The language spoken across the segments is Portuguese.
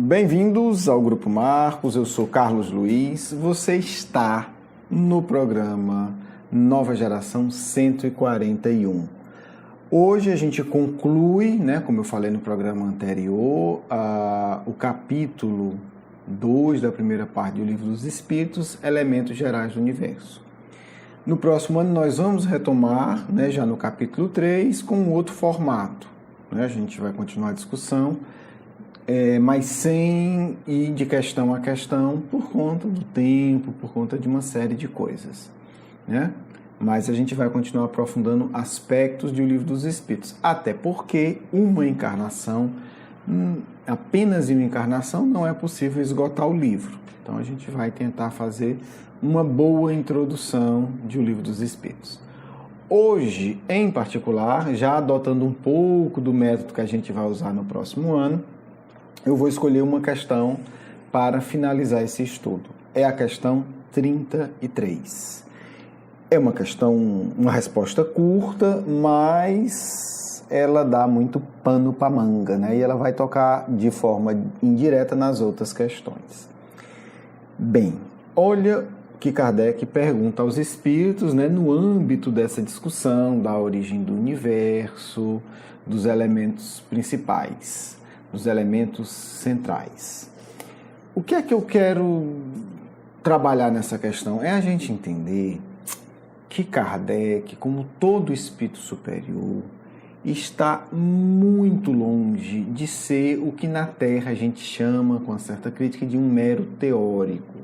Bem-vindos ao Grupo Marcos, eu sou Carlos Luiz, você está no programa Nova Geração 141. Hoje a gente conclui, como eu falei no programa anterior, o capítulo 2 da primeira parte do Livro dos Espíritos, Elementos Gerais do Universo. No próximo ano nós vamos retomar, já no capítulo 3, com um outro formato. A gente vai continuar a discussão, mas sem ir de questão a questão por conta do tempo, por conta de uma série de coisas. Mas a gente vai continuar aprofundando aspectos do Livro dos Espíritos, até porque uma encarnação, apenas em uma encarnação, não é possível esgotar o livro. Então a gente vai tentar fazer uma boa introdução do Livro dos Espíritos. Hoje, em particular, já adotando um pouco do método que a gente vai usar no próximo ano, eu vou escolher uma questão para finalizar esse estudo. É a questão 33. É uma questão, uma resposta curta, mas ela dá muito pano para manga, E ela vai tocar de forma indireta nas outras questões. Bem, olha que Kardec pergunta aos espíritos, no âmbito dessa discussão da origem do universo, dos elementos principais, dos elementos centrais. O que é que eu quero trabalhar nessa questão? É a gente entender que Kardec, como todo espírito superior, está muito longe de ser o que na Terra a gente chama, com uma certa crítica, de um mero teórico.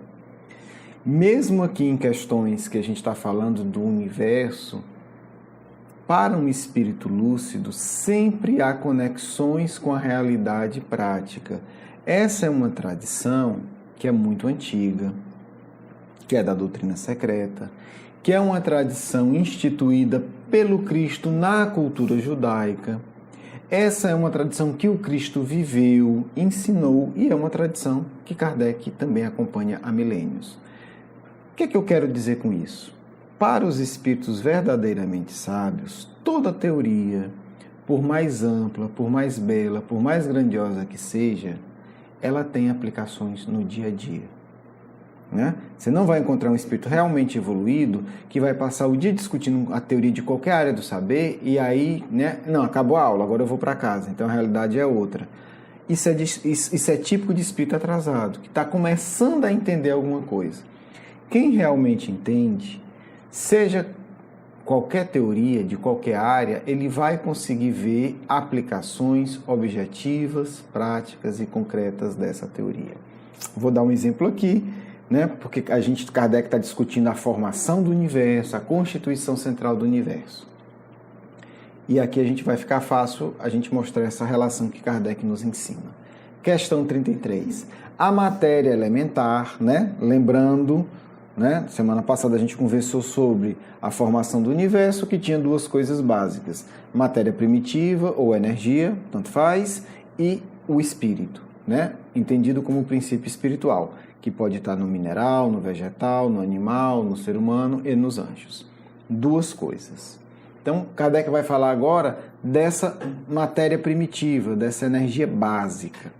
Mesmo aqui em questões que a gente está falando do universo, para um espírito lúcido, sempre há conexões com a realidade prática. Essa é uma tradição que é muito antiga, que é da doutrina secreta, que é uma tradição instituída pelo Cristo na cultura judaica. Essa é uma tradição que o Cristo viveu, ensinou, e é uma tradição que Kardec também acompanha há milênios. O que é que eu quero dizer com isso? Para os espíritos verdadeiramente sábios, toda teoria, por mais ampla, por mais bela, por mais grandiosa que seja, ela tem aplicações no dia a dia. Você não vai encontrar um espírito realmente evoluído que vai passar o dia discutindo a teoria de qualquer área do saber e aí, não, acabou a aula, agora eu vou para casa, então a realidade é outra. Isso é típico de espírito atrasado, que está começando a entender alguma coisa. Quem realmente entende, seja qualquer teoria, de qualquer área, ele vai conseguir ver aplicações objetivas, práticas e concretas dessa teoria. Vou dar um exemplo aqui, porque Kardec está discutindo a formação do universo, a constituição central do universo. E aqui a gente vai ficar fácil a gente mostrar essa relação que Kardec nos ensina. Questão 33. A matéria elementar, lembrando, semana passada a gente conversou sobre a formação do universo, que tinha duas coisas básicas: matéria primitiva ou energia, tanto faz, e o espírito, entendido como princípio espiritual, que pode estar no mineral, no vegetal, no animal, no ser humano e nos anjos. Duas coisas. Então, Kardec vai falar agora dessa matéria primitiva, dessa energia básica.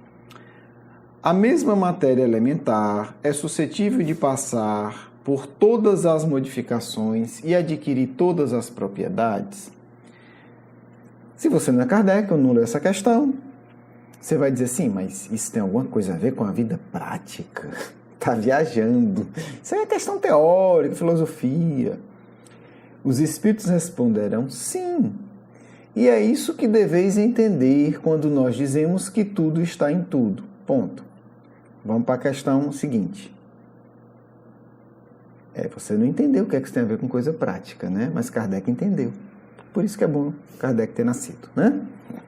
A mesma matéria elementar é suscetível de passar por todas as modificações e adquirir todas as propriedades? Se você não é Kardec, eu não leio essa questão, você vai dizer assim, mas isso tem alguma coisa a ver com a vida prática? Está viajando. Isso é uma questão teórica, filosofia. Os espíritos responderão sim. E é isso que deveis entender quando nós dizemos que tudo está em tudo. Ponto. Vamos para a questão seguinte. Você não entendeu o que é que isso tem a ver com coisa prática, Mas Kardec entendeu. Por isso que é bom Kardec ter nascido,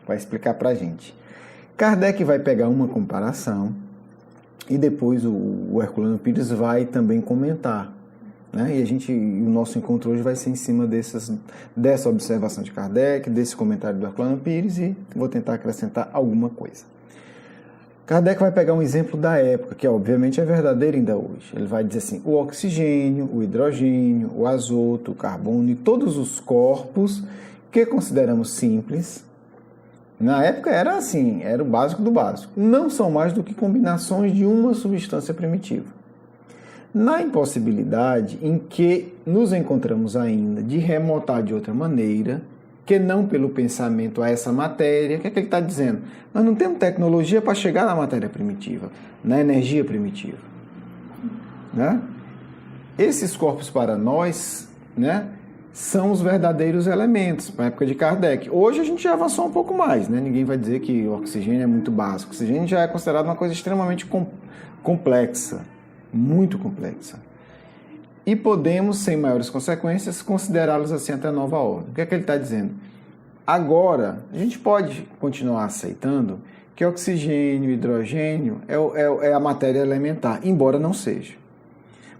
Vai explicar para a gente. Kardec vai pegar uma comparação e depois o Herculano Pires vai também comentar. E o nosso encontro hoje vai ser em cima dessa observação de Kardec, desse comentário do Herculano Pires, e vou tentar acrescentar alguma coisa. Kardec vai pegar um exemplo da época, que obviamente é verdadeiro ainda hoje. Ele vai dizer assim: o oxigênio, o hidrogênio, o azoto, o carbono e todos os corpos que consideramos simples, Na época era assim, era o básico do básico. Não são mais do que combinações de uma substância primitiva. Na impossibilidade em que nos encontramos ainda de remontar de outra maneira, que não pelo pensamento a essa matéria, o que é que ele está dizendo? Nós não temos tecnologia para chegar na matéria primitiva, na energia primitiva. Né? Esses corpos para nós, né, são os verdadeiros elementos, na época de Kardec. Hoje a gente já avançou um pouco mais, né? Ninguém vai dizer que o oxigênio é muito básico. O oxigênio já é considerado uma coisa extremamente complexa, muito complexa. E podemos, sem maiores consequências, considerá-los assim até nova ordem. O que é que ele está dizendo? Agora, a gente pode continuar aceitando que oxigênio e hidrogênio é a matéria elementar, embora não seja.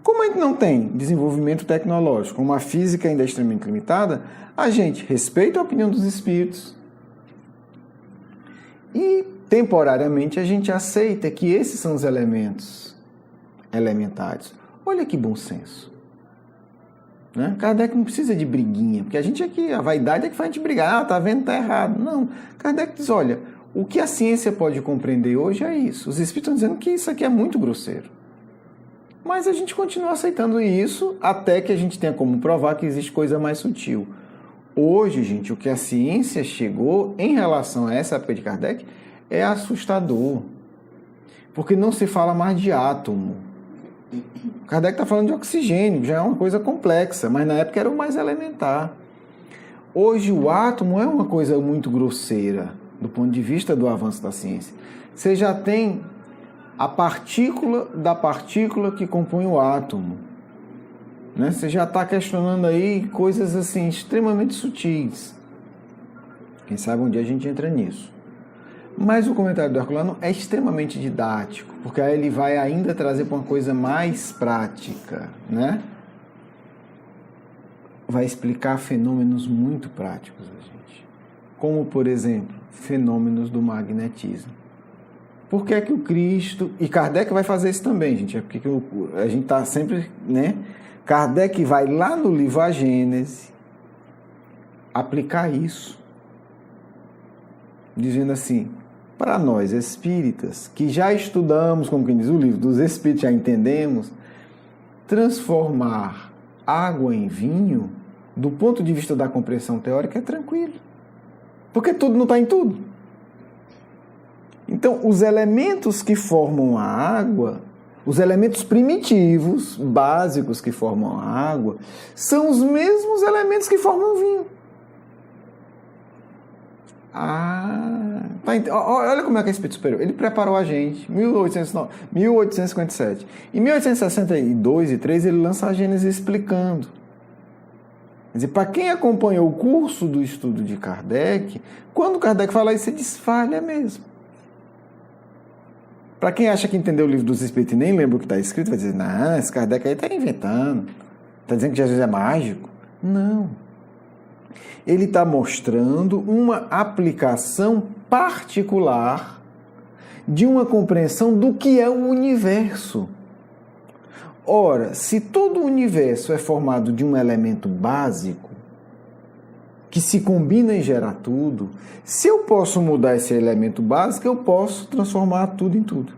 Como a gente não tem desenvolvimento tecnológico, como a física ainda é extremamente limitada, a gente respeita a opinião dos espíritos e, temporariamente, a gente aceita que esses são os elementos elementares. Olha que bom senso. Né? Kardec não precisa de briguinha, porque a gente aqui, a vaidade é que faz a gente brigar. Ah, tá vendo, tá errado. Não, Kardec diz, olha, o que a ciência pode compreender hoje é isso. Os espíritos estão dizendo que isso aqui é muito grosseiro. Mas a gente continua aceitando isso até que a gente tenha como provar que existe coisa mais sutil. Hoje, gente, o que a ciência chegou em relação a essa época de Kardec é assustador. Porque não se fala mais de átomo. Kardec está falando de oxigênio, já é uma coisa complexa, mas na época era o mais elementar. Hoje o átomo é uma coisa muito grosseira, do ponto de vista do avanço da ciência. Você já tem a partícula da partícula que compõe o átomo. Né? Você já está questionando aí coisas assim extremamente sutis. Quem sabe um dia a gente entra nisso. Mas o comentário do Herculano é extremamente didático, porque aí ele vai ainda trazer para uma coisa mais prática, né? Vai explicar fenômenos muito práticos a gente. Como, por exemplo, fenômenos do magnetismo. Por que é que o Cristo... E Kardec vai fazer isso também, gente. É porque a gente está sempre... né? Kardec vai lá no livro A Gênese aplicar isso. Dizendo assim, para nós espíritas, que já estudamos, como quem diz o livro dos Espíritos, já entendemos, transformar água em vinho, do ponto de vista da compreensão teórica, é tranquilo. Porque tudo não está em tudo. Então, os elementos que formam a água, os elementos primitivos, básicos que formam a água, são os mesmos elementos que formam o vinho. Olha como é que é o Espírito Superior. Ele preparou a gente, 1857. Em 1862 e 3, ele lança a Gênese explicando. Quer dizer, para quem acompanhou o curso do estudo de Kardec, quando Kardec fala isso, ele diz, falha mesmo. Para quem acha que entendeu o livro dos Espíritos e nem lembra o que está escrito, vai dizer, não, esse Kardec aí está inventando, está dizendo que Jesus é mágico. Não. Ele está mostrando uma aplicação particular de uma compreensão do que é o universo. Ora, se todo o universo é formado de um elemento básico, que se combina e gera tudo, se eu posso mudar esse elemento básico, eu posso transformar tudo em tudo.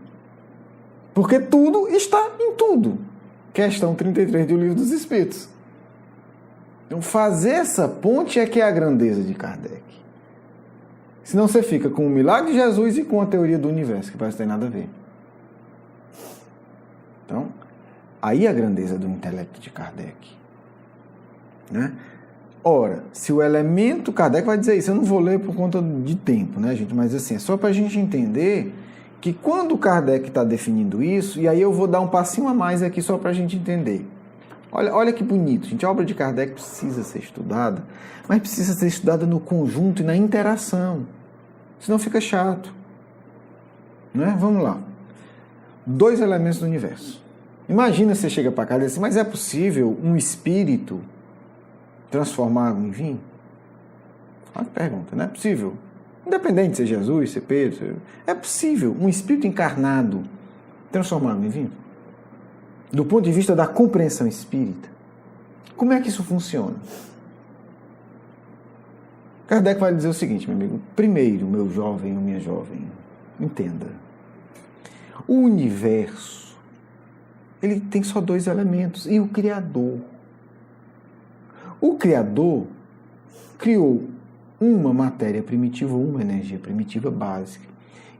Porque tudo está em tudo. Questão 33 do Livro dos Espíritos. Então, fazer essa ponte é que é a grandeza de Kardec. Senão você fica com o milagre de Jesus e com a teoria do universo, que parece que não tem nada a ver. Então, aí a grandeza do intelecto de Kardec. Né? Ora, se o elemento... Kardec vai dizer isso, eu não vou ler por conta de tempo, né, gente? Mas assim, é só para a gente entender que quando Kardec está definindo isso, e aí eu vou dar um passinho a mais aqui só para a gente entender. Olha que bonito, gente. A obra de Kardec precisa ser estudada, mas precisa ser estudada no conjunto e na interação. Senão fica chato. Né? Vamos lá. 2 elementos do universo. Imagina você chega para cá e diz assim, mas é possível um espírito transformar água em vinho? Olha a pergunta, não é possível? Independente de ser Jesus, ser Pedro, é possível um espírito encarnado transformar água em vinho? Do ponto de vista da compreensão espírita. Como é que isso funciona? Kardec vai dizer o seguinte, meu amigo. Primeiro, meu jovem ou minha jovem, entenda. O universo, ele tem só dois elementos. E o Criador? O Criador criou uma matéria primitiva, uma energia primitiva básica.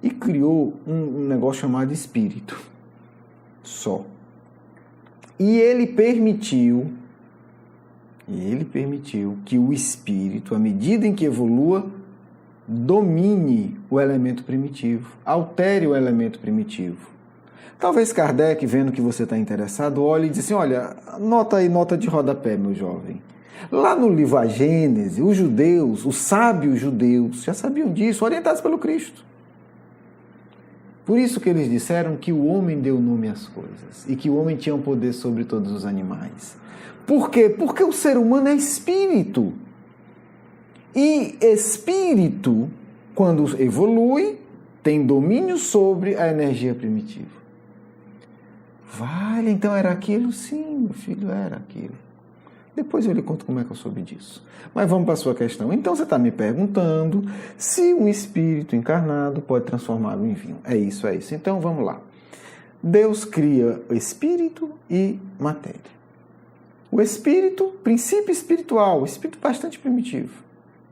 E criou um negócio chamado espírito. Só. E ele permitiu que o espírito, à medida em que evolua, domine o elemento primitivo, altere o elemento primitivo. Talvez Kardec, vendo que você está interessado, olhe e diz assim, olha, nota aí, nota de rodapé, meu jovem. Lá no livro A Gênese, os judeus, os sábios judeus, já sabiam disso, orientados pelo Cristo. Por isso que eles disseram que o homem deu nome às coisas e que o homem tinha um poder sobre todos os animais. Por quê? Porque o ser humano é espírito. E espírito, quando evolui, tem domínio sobre a energia primitiva. Vale, então era aquilo? Sim, meu filho, era aquilo. Depois eu lhe conto como é que eu soube disso. Mas vamos para a sua questão. Então você está me perguntando se um espírito encarnado pode transformá-lo em vinho. É isso. Então vamos lá. Deus cria espírito e matéria. O espírito, princípio espiritual, espírito bastante primitivo,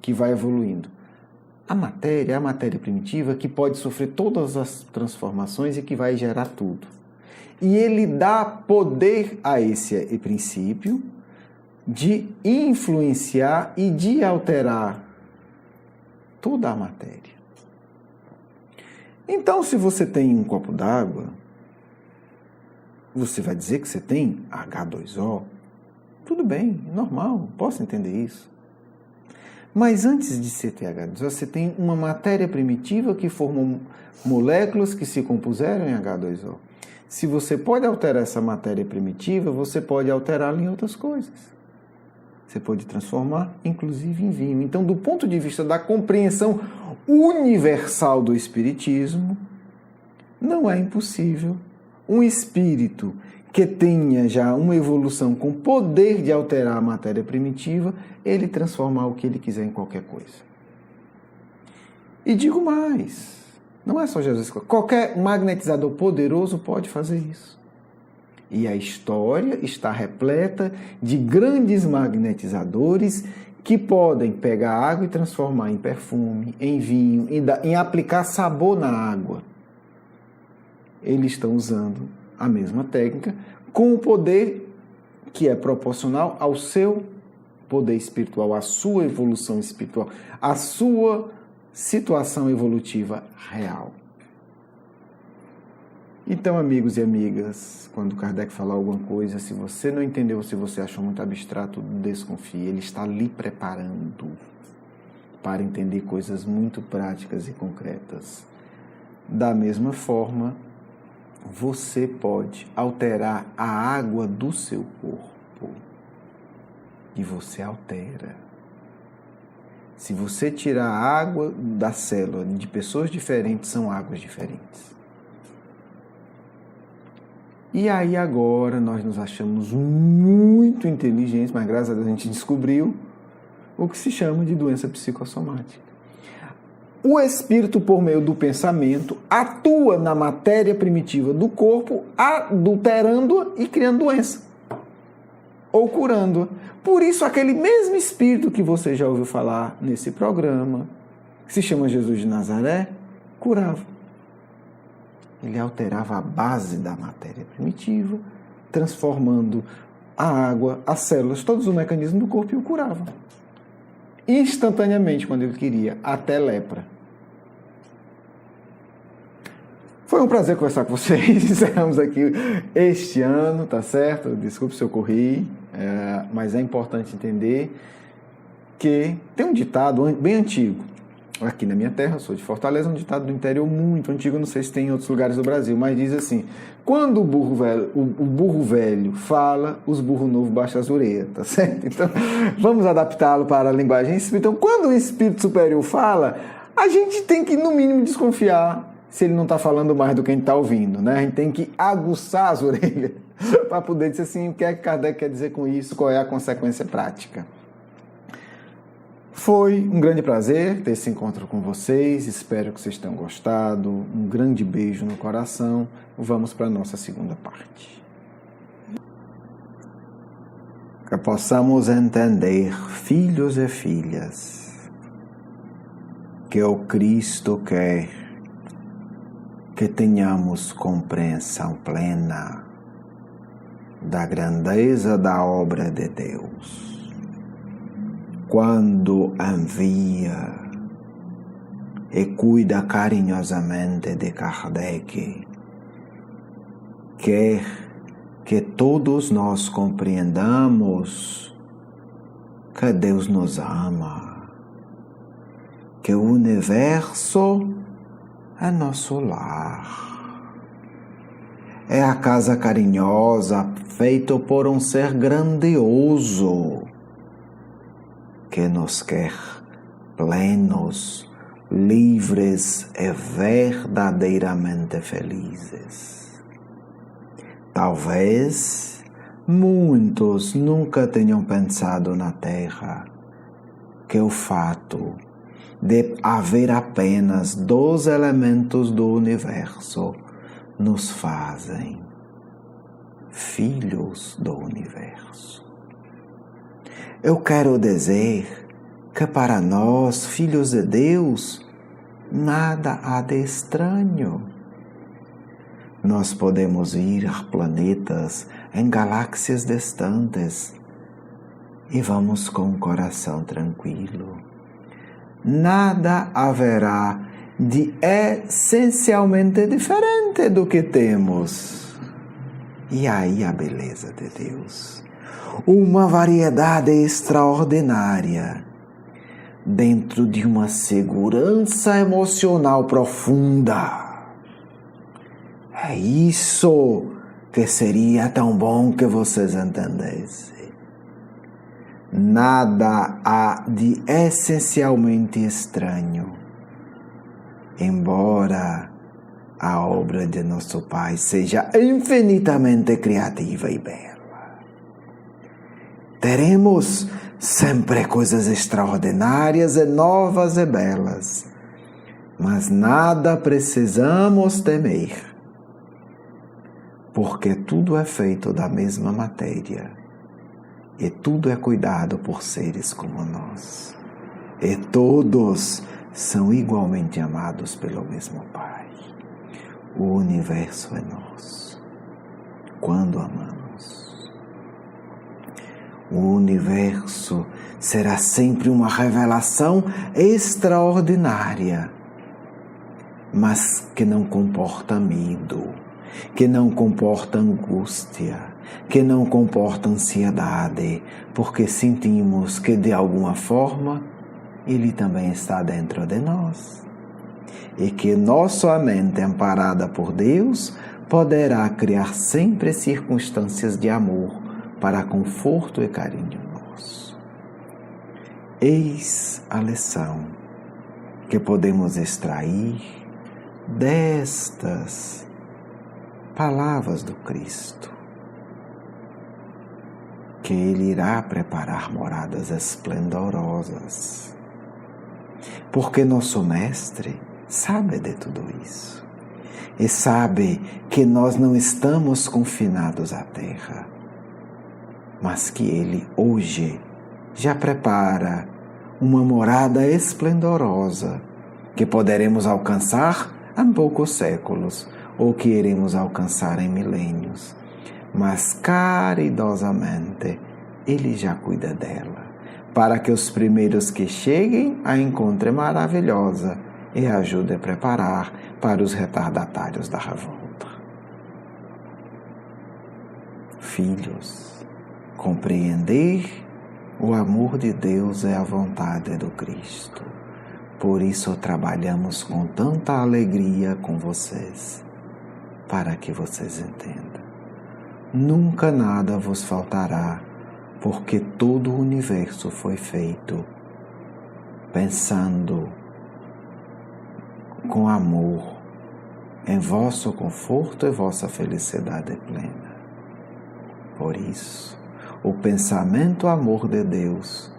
que vai evoluindo. A matéria é a matéria primitiva que pode sofrer todas as transformações e que vai gerar tudo. E ele dá poder a esse princípio de influenciar e de alterar toda a matéria. Então, se você tem um copo d'água, você vai dizer que você tem H2O? Tudo bem, normal, posso entender isso. Mas antes de você ter H2O, você tem uma matéria primitiva que formou moléculas que se compuseram em H2O. Se você pode alterar essa matéria primitiva, você pode alterá-la em outras coisas. Você pode transformar, inclusive, em vinho. Então, do ponto de vista da compreensão universal do Espiritismo, não é impossível um espírito que tenha já uma evolução com poder de alterar a matéria primitiva, ele transformar o que ele quiser em qualquer coisa. E digo mais, não é só Jesus, qualquer magnetizador poderoso pode fazer isso. E a história está repleta de grandes magnetizadores que podem pegar água e transformar em perfume, em vinho, em aplicar sabor na água. Eles estão usando a mesma técnica com o poder que é proporcional ao seu poder espiritual, à sua evolução espiritual, à sua situação evolutiva real. Então, amigos e amigas, quando Kardec falar alguma coisa, se você não entendeu, se você achou muito abstrato, desconfie. Ele está lhe preparando para entender coisas muito práticas e concretas. Da mesma forma, você pode alterar a água do seu corpo. E você altera. Se você tirar a água da célula de pessoas diferentes, são águas diferentes. E aí agora nós nos achamos muito inteligentes, mas graças a Deus a gente descobriu o que se chama de doença psicossomática. O espírito, por meio do pensamento, atua na matéria primitiva do corpo, adulterando-a e criando doença. Ou curando-a. Por isso, aquele mesmo espírito que você já ouviu falar nesse programa, que se chama Jesus de Nazaré, curava. Ele alterava a base da matéria primitiva, transformando a água, as células, todos os mecanismos do corpo e o curava. Instantaneamente, quando ele queria, até lepra. Foi um prazer conversar com vocês. Encerramos aqui este ano, tá certo? Desculpe se eu corri, mas é importante entender que tem um ditado bem antigo. Aqui na minha terra, eu sou de Fortaleza, um ditado do interior muito antigo, não sei se tem em outros lugares do Brasil, mas diz assim: quando o burro velho fala, os burros novos baixam as orelhas, tá certo? Então, vamos adaptá-lo para a linguagem espírita. Então, quando o espírito superior fala, a gente tem que, no mínimo, desconfiar se ele não está falando mais do que a gente está ouvindo, né? A gente tem que aguçar as orelhas para poder dizer assim, o que é que Kardec quer dizer com isso, qual é a consequência prática. Foi um grande prazer ter esse encontro com vocês, espero que vocês tenham gostado, um grande beijo no coração. Vamos para a nossa segunda parte. Que possamos entender, filhos e filhas, que o Cristo quer que tenhamos compreensão plena da grandeza da obra de Deus. Quando envia e cuida carinhosamente de Kardec, quer que todos nós compreendamos que Deus nos ama, que o universo é nosso lar, é a casa carinhosa feita por um ser grandioso que nos quer plenos, livres e verdadeiramente felizes. Talvez muitos nunca tenham pensado na Terra que o fato de haver apenas 2 elementos do universo nos fazem filhos do universo. Eu quero dizer que para nós, filhos de Deus, nada há de estranho. Nós podemos ir a planetas em galáxias distantes e vamos com o coração tranquilo. Nada haverá de essencialmente diferente do que temos. E aí a beleza de Deus. Uma variedade extraordinária, dentro de uma segurança emocional profunda. É isso que seria tão bom que vocês entendessem. Nada há de essencialmente estranho, embora a obra de nosso Pai seja infinitamente criativa e bela. Teremos sempre coisas extraordinárias e novas e belas, mas nada precisamos temer, porque tudo é feito da mesma matéria e tudo é cuidado por seres como nós, e todos são igualmente amados pelo mesmo Pai. O universo é nosso quando amamos. O universo será sempre uma revelação extraordinária, mas que não comporta medo, que não comporta angústia, que não comporta ansiedade, porque sentimos que de alguma forma Ele também está dentro de nós. E que nossa mente, amparada por Deus, poderá criar sempre circunstâncias de amor, para conforto e carinho nosso. Eis a lição que podemos extrair destas palavras do Cristo, que Ele irá preparar moradas esplendorosas, porque nosso Mestre sabe de tudo isso e sabe que nós não estamos confinados à terra, mas que Ele hoje já prepara uma morada esplendorosa que poderemos alcançar em poucos séculos ou que iremos alcançar em milênios. Mas caridosamente Ele já cuida dela, para que os primeiros que cheguem a encontrem maravilhosa e a ajude a preparar para os retardatários da revolta. Filhos, compreender o amor de Deus é a vontade do Cristo. Por isso trabalhamos com tanta alegria com vocês, para que vocês entendam. Nunca nada vos faltará, porque todo o universo foi feito pensando com amor em vosso conforto e vossa felicidade plena. Por isso, o pensamento amor de Deus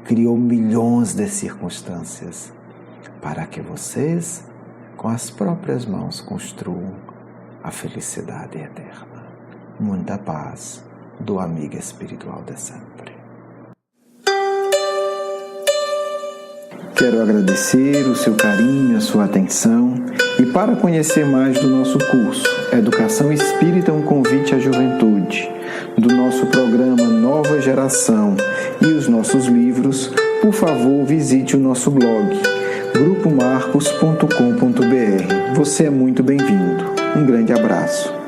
criou milhões de circunstâncias para que vocês, com as próprias mãos, construam a felicidade eterna. Muita paz do amigo espiritual de sempre. Quero agradecer o seu carinho, a sua atenção, e para conhecer mais do nosso curso Educação Espírita, um convite à juventude, do nosso programa Nova Geração e os nossos livros, por favor, visite o nosso blog grupomarcos.com.br. Você é muito bem-vindo. Um grande abraço.